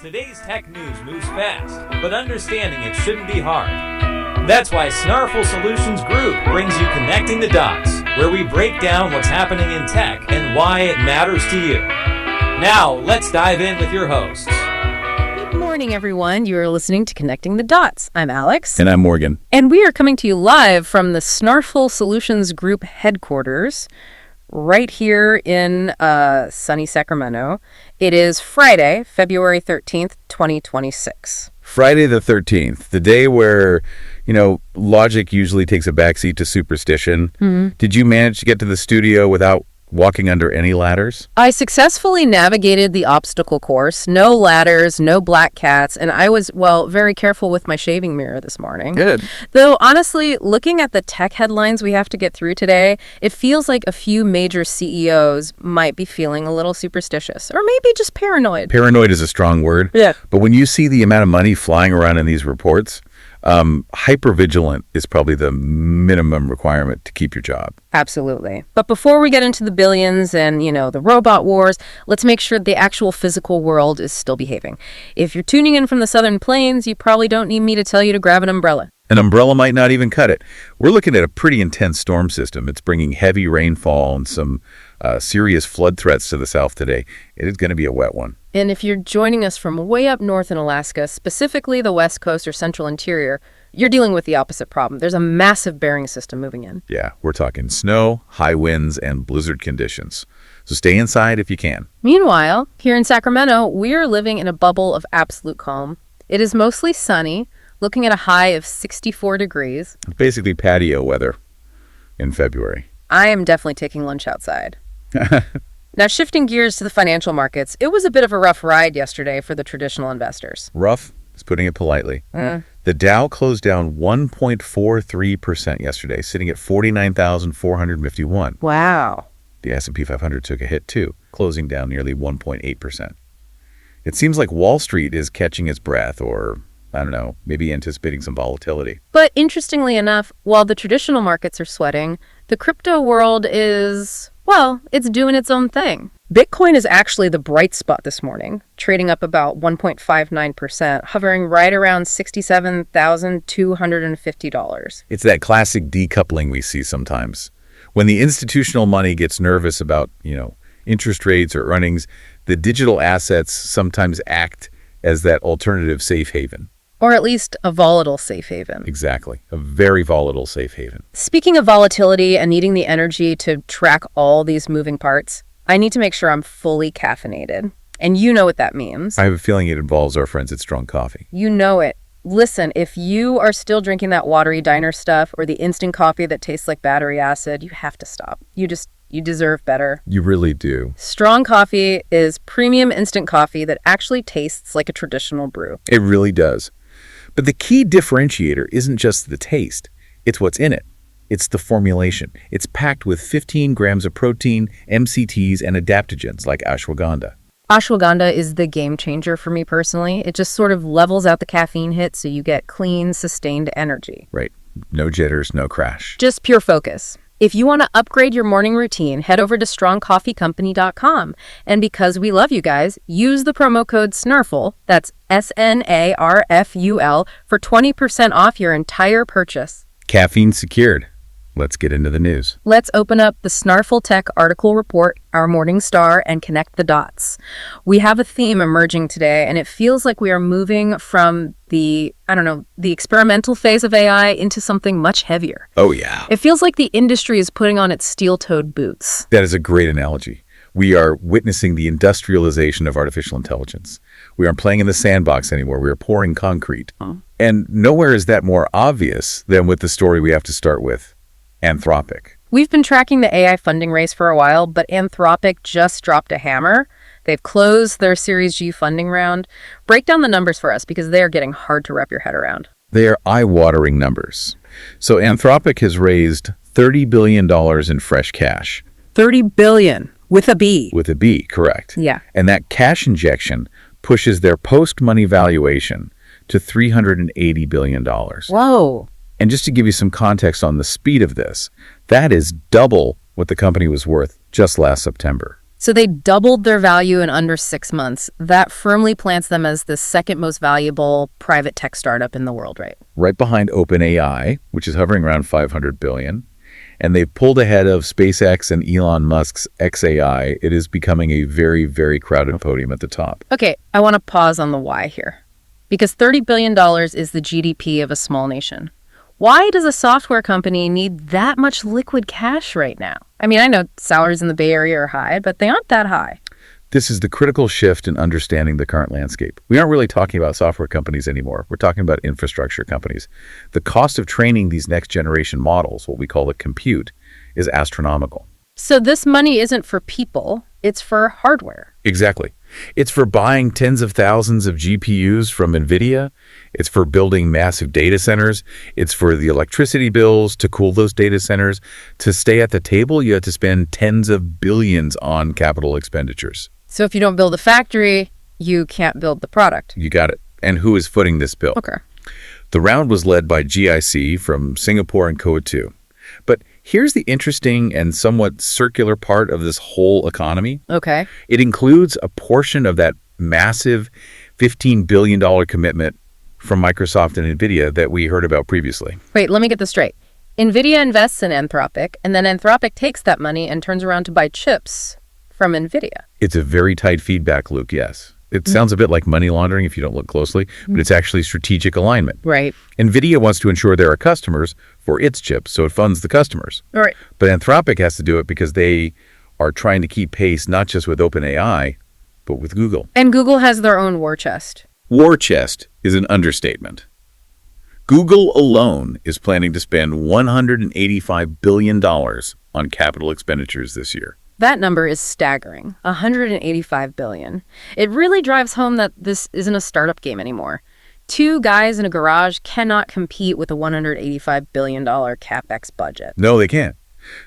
Today's tech news moves fast, but understanding it shouldn't be hard. That's why Snarful Solutions Group brings you Connecting the Dots, where we break down what's happening in tech and why it matters to you. Now, let's dive in with your hosts. Good morning, everyone. You are listening to Connecting the Dots. I'm Alex. And I'm Morgan. And we are coming to you live from the Snarful Solutions Group headquarters, right here in sunny Sacramento. It is Friday, February 13th, 2026. Friday the 13th, the day where, logic usually takes a backseat to superstition. Mm-hmm. Did you manage to get to the studio without walking under any ladders? I successfully navigated the obstacle course. No ladders, no black cats, and I was, very careful with my shaving mirror this morning. Good. Though, honestly, looking at the tech headlines we have to get through today, it feels like a few major CEOs might be feeling a little superstitious, or maybe just paranoid. Paranoid is a strong word. Yeah. But when you see the amount of money flying around in these reports, hypervigilant is probably the minimum requirement to keep your job. Absolutely. But before we get into the billions and, the robot wars, let's make sure the actual physical world is still behaving. If you're tuning in from the Southern Plains, you probably don't need me to tell you to grab an umbrella. An umbrella might not even cut it. We're looking at a pretty intense storm system. It's bringing heavy rainfall and some serious flood threats to the south today. It is going to be a wet one. And if you're joining us from way up north in Alaska, specifically the West Coast or Central Interior, you're dealing with the opposite problem. There's a massive bearing system moving in. Yeah, we're talking snow, high winds, and blizzard conditions. So stay inside if you can. Meanwhile, here in Sacramento, we are living in a bubble of absolute calm. It is mostly sunny, looking at a high of 64 degrees. Basically patio weather in February. I am definitely taking lunch outside. Now, shifting gears to the financial markets, it was a bit of a rough ride yesterday for the traditional investors. Rough is putting it politely. The Dow closed down 1.43% yesterday, sitting at 49,451. Wow. The S&P 500 took a hit too, closing down nearly 1.8%. It seems like Wall Street is catching its breath, or I don't know, maybe anticipating some volatility. But interestingly enough, while the traditional markets are sweating, the crypto world is, it's doing its own thing. Bitcoin is actually the bright spot this morning, trading up about 1.59%, hovering right around $67,250. It's that classic decoupling we see sometimes. When the institutional money gets nervous about, interest rates or earnings, the digital assets sometimes act as that alternative safe haven. Or at least a volatile safe haven. Exactly. A very volatile safe haven. Speaking of volatility and needing the energy to track all these moving parts, I need to make sure I'm fully caffeinated. And you know what that means. I have a feeling it involves our friends at Strong Coffee. You know it. Listen, if you are still drinking that watery diner stuff or the instant coffee that tastes like battery acid, you have to stop. You deserve better. You really do. Strong Coffee is premium instant coffee that actually tastes like a traditional brew. It really does. But the key differentiator isn't just the taste. It's what's in it. It's the formulation. It's packed with 15 grams of protein, MCTs, and adaptogens like ashwagandha. Ashwagandha is the game changer for me personally. It just sort of levels out the caffeine hit so you get clean, sustained energy. Right. No jitters, no crash. Just pure focus. If you want to upgrade your morning routine, head over to strongcoffeecompany.com. And because we love you guys, use the promo code SNARFUL, that's SNARFUL, for 20% off your entire purchase. Caffeine secured. Let's get into the news. Let's open up the Snarful Tech article report, our morning star, and connect the dots. We have a theme emerging today, and it feels like we are moving from the experimental phase of AI into something much heavier. Oh, yeah. It feels like the industry is putting on its steel-toed boots. That is a great analogy. We are witnessing the industrialization of artificial intelligence. We aren't playing in the sandbox anymore. We are pouring concrete. And nowhere is that more obvious than with the story we have to start with. Anthropic. We've been tracking the AI funding race for a while, but Anthropic just dropped a hammer. They've closed their Series G funding round. Break down the numbers for us because they are getting hard to wrap your head around. They are eye-watering numbers. So Anthropic has raised $30 billion in fresh cash. $30 billion with a B. With a B, correct. Yeah. And that cash injection pushes their post-money valuation to $380 billion. Whoa. And just to give you some context on the speed of this, that is double what the company was worth just last September. So they doubled their value in under 6 months. That firmly plants them as the second most valuable private tech startup in the world, right? Right behind OpenAI, which is hovering around $500 billion. And they've pulled ahead of SpaceX and Elon Musk's XAI. It is becoming a very, very crowded podium at the top. Okay, I want to pause on the why here. Because $30 billion is the GDP of a small nation. Why does a software company need that much liquid cash right now? I mean, I know salaries in the Bay Area are high, but they aren't that high. This is the critical shift in understanding the current landscape. We aren't really talking about software companies anymore. We're talking about infrastructure companies. The cost of training these next generation models, what we call the compute, is astronomical. So this money isn't for people, it's for hardware. Exactly. It's for buying tens of thousands of GPUs from NVIDIA. It's for building massive data centers. It's for the electricity bills to cool those data centers. To stay at the table, you have to spend tens of billions on capital expenditures. So if you don't build a factory, you can't build the product. You got it. And who is footing this bill? Okay. The round was led by GIC from Singapore and Coatue. But here's the interesting and somewhat circular part of this whole economy. Okay. It includes a portion of that massive $15 billion commitment from Microsoft and NVIDIA that we heard about previously. Wait, let me get this straight. NVIDIA invests in Anthropic, and then Anthropic takes that money and turns around to buy chips from NVIDIA. It's a very tight feedback loop, yes. It sounds a bit like money laundering if you don't look closely, but it's actually strategic alignment. Right. NVIDIA wants to ensure there are customers for its chips, so it funds the customers. All right. But Anthropic has to do it because they are trying to keep pace not just with OpenAI, but with Google. And Google has their own war chest. War chest is an understatement. Google alone is planning to spend $185 billion on capital expenditures this year. That number is staggering, $185 billion. It really drives home that this isn't a startup game anymore. Two guys in a garage cannot compete with a $185 billion CapEx budget. No, they can't.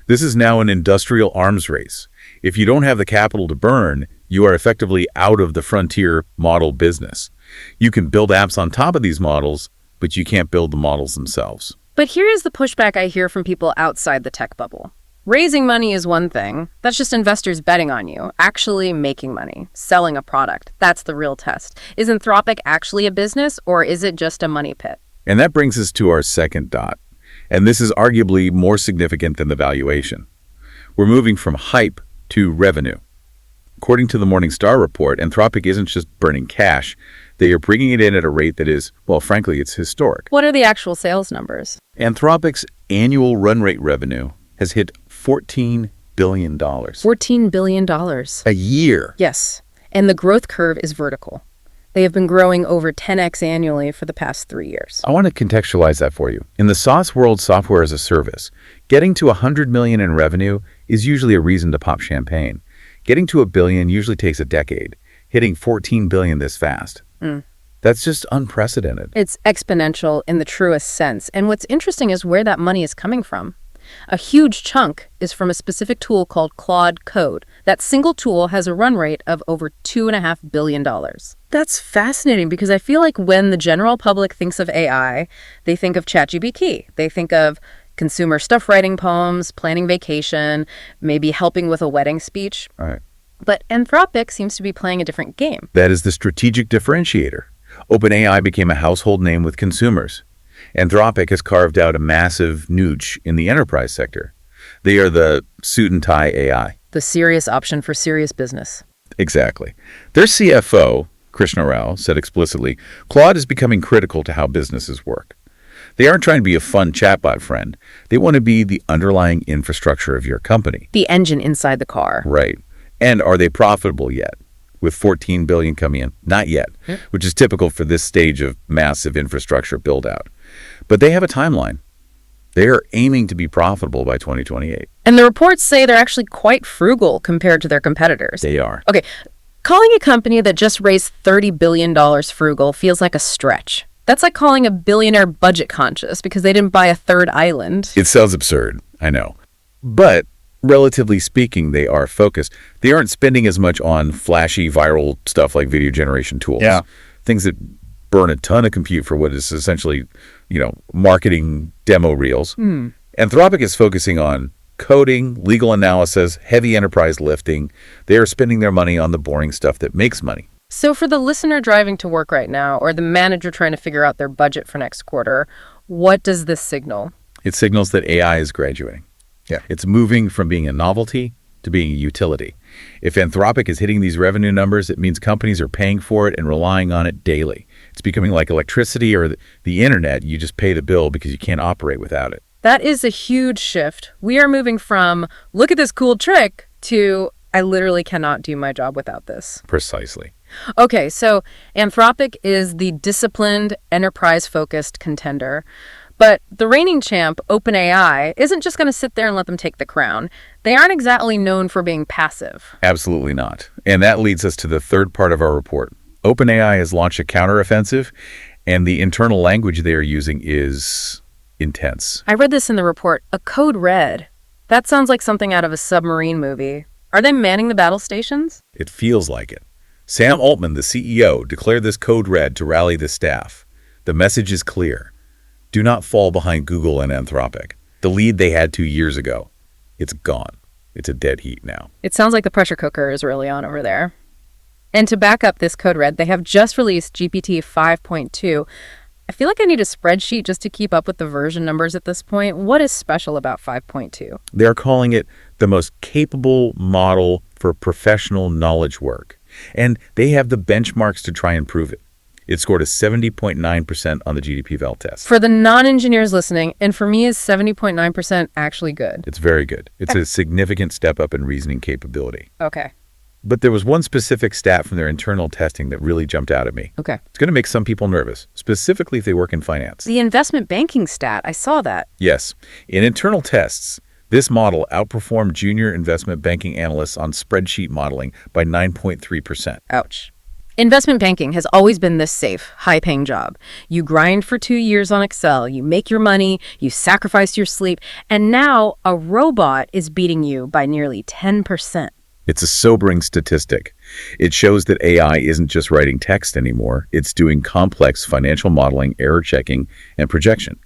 This is now an industrial arms race. If you don't have the capital to burn, you are effectively out of the frontier model business. You can build apps on top of these models, but you can't build the models themselves. But here is the pushback I hear from people outside the tech bubble. Raising money is one thing. That's just investors betting on you. Actually making money, selling a product. That's the real test. Is Anthropic actually a business, or is it just a money pit? And that brings us to our second dot. And this is arguably more significant than the valuation. We're moving from hype to revenue. According to the Morningstar report, Anthropic isn't just burning cash. They are bringing it in at a rate that is, well, frankly, it's historic. What are the actual sales numbers? Anthropic's annual run rate revenue has hit $14 billion. $14 billion. A year. Yes, and the growth curve is vertical. They have been growing over 10x annually for the past 3 years. I want to contextualize that for you. In the SaaS world, software as a service, getting to $100 million in revenue is usually a reason to pop champagne. Getting to $1 billion usually takes a decade. Hitting $14 billion this fast. That's just unprecedented. It's exponential in the truest sense. And what's interesting is where that money is coming from. A huge chunk is from a specific tool called Claude Code. That single tool has a run rate of over $2.5 billion. That's fascinating because I feel like when the general public thinks of AI, they think of ChatGPT. They think of consumer stuff, writing poems, planning vacation, maybe helping with a wedding speech. All right. But Anthropic seems to be playing a different game. That is the strategic differentiator. OpenAI became a household name with consumers. Anthropic has carved out a massive niche in the enterprise sector. They are the suit and tie AI. The serious option for serious business. Exactly. Their CFO, Krishna Rao, said explicitly, Claude is becoming critical to how businesses work. They aren't trying to be a fun chatbot friend. They want to be the underlying infrastructure of your company. The engine inside the car. Right. And are they profitable yet? With $14 billion coming in? Not yet, which is typical for this stage of massive infrastructure build-out. But they have a timeline. They are aiming to be profitable by 2028. And the reports say they're actually quite frugal compared to their competitors. They are. Okay, calling a company that just raised $30 billion frugal feels like a stretch. That's like calling a billionaire budget conscious because they didn't buy a third island. It sounds absurd, I know. But relatively speaking, they are focused. They aren't spending as much on flashy viral stuff like video generation tools. Yeah. Things that burn a ton of compute for what is essentially, marketing demo reels. Anthropic is focusing on Coding, legal analysis, heavy enterprise lifting. They are spending their money on the boring stuff that makes money. So for the listener driving to work right now, or the manager trying to figure out their budget for next quarter, what does this signal? It signals that AI is graduating. Yeah. It's moving from being a novelty to being a utility. If Anthropic is hitting these revenue numbers, it means companies are paying for it and relying on it daily. It's becoming like electricity or the internet. You just pay the bill because you can't operate without it. That is a huge shift. We are moving from, look at this cool trick, to, I literally cannot do my job without this. Precisely. Okay, so Anthropic is the disciplined, enterprise-focused contender. But the reigning champ, OpenAI, isn't just going to sit there and let them take the crown. They aren't exactly known for being passive. Absolutely not. And that leads us to the third part of our report. OpenAI has launched a counteroffensive, and the internal language they are using is intense. I read this in the report, a code red. That sounds like something out of a submarine movie. Are they manning the battle stations? It feels like it. Sam Altman, the CEO, declared this code red to rally the staff. The message is clear. Do not fall behind Google and Anthropic. The lead they had 2 years ago, it's gone. It's a dead heat now. It sounds like the pressure cooker is really on over there. And to back up this code red, they have just released GPT 5.2. I feel like I need a spreadsheet just to keep up with the version numbers at this point. What is special about 5.2? They're calling it the most capable model for professional knowledge work. And they have the benchmarks to try and prove it. It scored a 70.9% on the GDP Val test. For the non-engineers listening, and for me, is 70.9% actually good? It's very good. It's a significant step up in reasoning capability. Okay. But there was one specific stat from their internal testing that really jumped out at me. Okay. It's going to make some people nervous, specifically if they work in finance. The investment banking stat, I saw that. Yes. In internal tests, this model outperformed junior investment banking analysts on spreadsheet modeling by 9.3%. Ouch. Investment banking has always been this safe, high-paying job. You grind for 2 years on Excel, you make your money, you sacrifice your sleep, and now a robot is beating you by nearly 10%. It's a sobering statistic. It shows that AI isn't just writing text anymore. It's doing complex financial modeling, error checking, and projection.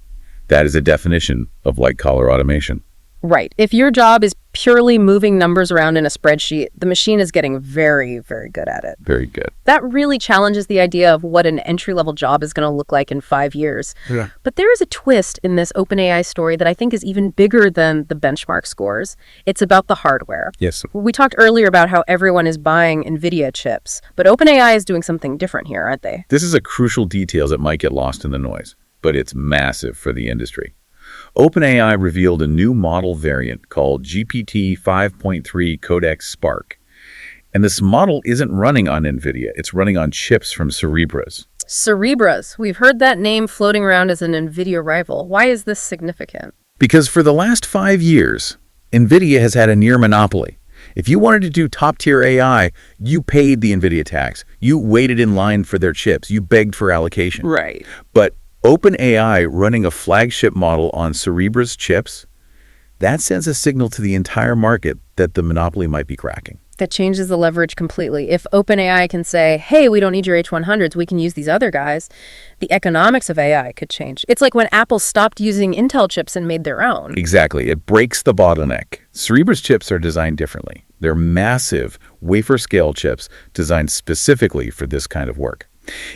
That is a definition of white-collar automation. Right. If your job is purely moving numbers around in a spreadsheet, the machine is getting very, very good at it. Very good. That really challenges the idea of what an entry-level job is going to look like in 5 years. Yeah. But there is a twist in this OpenAI story that I think is even bigger than the benchmark scores. It's about the hardware. Yes. We talked earlier about how everyone is buying NVIDIA chips, but OpenAI is doing something different here, aren't they? This is a crucial detail that might get lost in the noise, but it's massive for the industry. OpenAI revealed a new model variant called GPT 5.3 Codex Spark. And this model isn't running on NVIDIA. It's running on chips from Cerebras. Cerebras. We've heard that name floating around as an NVIDIA rival. Why is this significant? Because for the last 5 years, NVIDIA has had a near monopoly. If you wanted to do top-tier AI, you paid the NVIDIA tax. You waited in line for their chips. You begged for allocation. Right. But OpenAI running a flagship model on Cerebras chips, that sends a signal to the entire market that the monopoly might be cracking. That changes the leverage completely. If OpenAI can say, hey, we don't need your H100s, we can use these other guys, the economics of AI could change. It's like when Apple stopped using Intel chips and made their own. Exactly. It breaks the bottleneck. Cerebras chips are designed differently. They're massive wafer-scale chips designed specifically for this kind of work.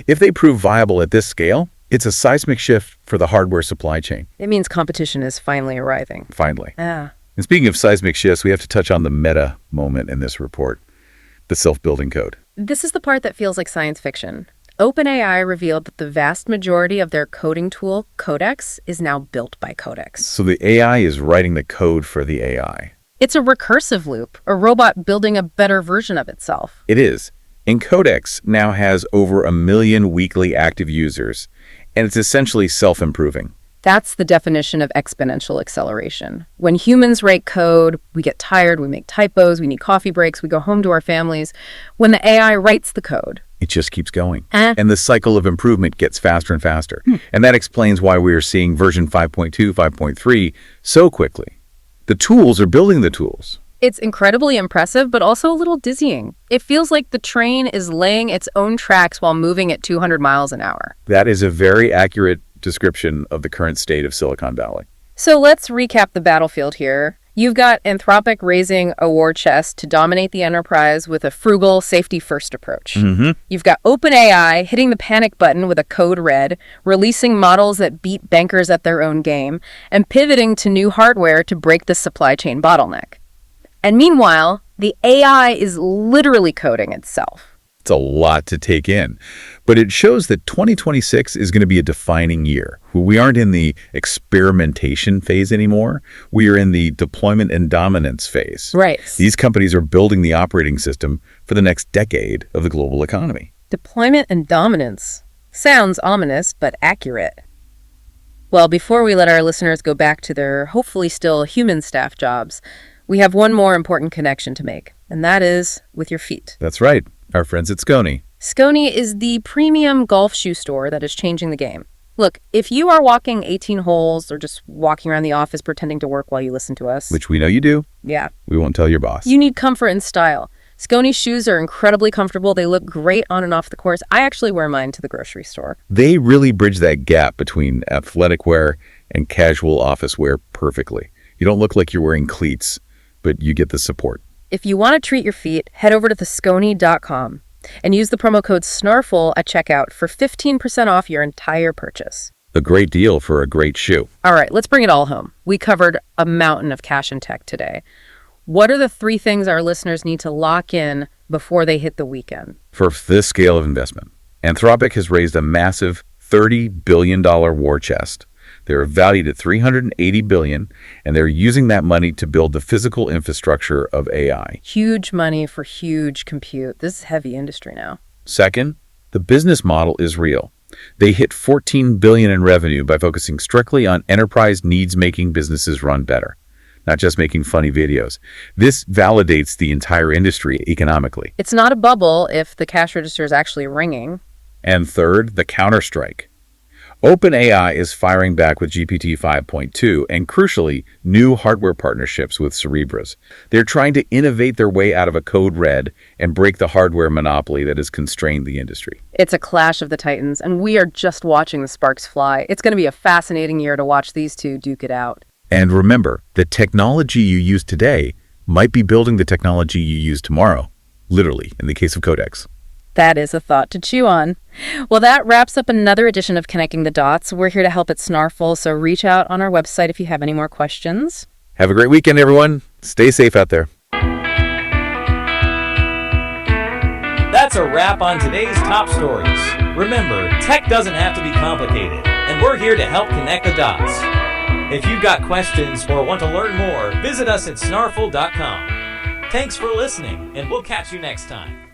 If they prove viable at this scale, it's a seismic shift for the hardware supply chain. It means competition is finally arriving. Finally. Ah. And speaking of seismic shifts, we have to touch on the meta moment in this report, the self-building code. This is the part that feels like science fiction. OpenAI revealed that the vast majority of their coding tool, Codex, is now built by Codex. So the AI is writing the code for the AI. It's a recursive loop, a robot building a better version of itself. It is. And Codex now has over 1 million weekly active users, and it's essentially self-improving. That's the definition of exponential acceleration. When humans write code, we get tired, we make typos, we need coffee breaks, we go home to our families. When the AI writes the code, it just keeps going. And the cycle of improvement gets faster and faster. And that explains why we are seeing version 5.2, 5.3 so quickly. The tools are building the tools. It's incredibly impressive, but also a little dizzying. It feels like the train is laying its own tracks while moving at 200 miles an hour. That is a very accurate description of the current state of Silicon Valley. So let's recap the battlefield here. You've got Anthropic raising a war chest to dominate the enterprise with a frugal, safety-first approach. You've got OpenAI hitting the panic button with a code red, releasing models that beat bankers at their own game, and pivoting to new hardware to break the supply chain bottleneck. And meanwhile, the AI is literally coding itself. It's a lot to take in, but it shows that 2026 is going to be a defining year. We aren't in the experimentation phase anymore. We are in the deployment and dominance phase. Right. These companies are building the operating system for the next decade of the global economy. Deployment and dominance. Sounds ominous, but accurate. Well, before we let our listeners go back to their hopefully still human staff jobs, we have one more important connection to make, and that is with your feet. That's right. Our friends at Skony. Skony is the premium golf shoe store that is changing the game. Look, if you are walking 18 holes or just walking around the office pretending to work while you listen to us, Which we know you do. yeah, We won't tell your boss. you need comfort and style. Skony shoes are incredibly comfortable. They look great on and off the course. I actually wear mine to the grocery store. They really bridge that gap between athletic wear and casual office wear perfectly. You don't look like you're wearing cleats, but you get the support. If you want to treat your feet, head over to theskony.com and use the promo code SNARFL at checkout for 15% off your entire purchase. A great deal for a great shoe. All right, let's bring it all home. We covered a mountain of cash and tech today. What are the 3 things our listeners need to lock in before they hit the weekend? For this scale of investment, Anthropic has raised a massive $30 billion war chest. They're valued at $380 billion, and they're using that money to build the physical infrastructure of AI. Huge money for huge compute. This is heavy industry now. Second, the business model is real. They hit $14 billion in revenue by focusing strictly on enterprise needs making businesses run better, not just making funny videos. This validates the entire industry economically. It's not a bubble if the cash register is actually ringing. And third, the counterstrike. OpenAI is firing back with GPT 5.2 and, crucially, new hardware partnerships with Cerebras. They're trying to innovate their way out of a code red and break the hardware monopoly that has constrained the industry. It's a clash of the titans, and we are just watching the sparks fly. It's going to be a fascinating year to watch these two duke it out. And remember, the technology you use today might be building the technology you use tomorrow, literally, in the case of Codex. That is a thought to chew on. Well, that wraps up another edition of Connecting the Dots. We're here to help at Snarful, so reach out on our website if you have any more questions. Have a great weekend, everyone. Stay safe out there. That's a wrap on today's top stories. Remember, tech doesn't have to be complicated, and we're here to help connect the dots. If you've got questions or want to learn more, visit us at snarful.com. Thanks for listening, and we'll catch you next time.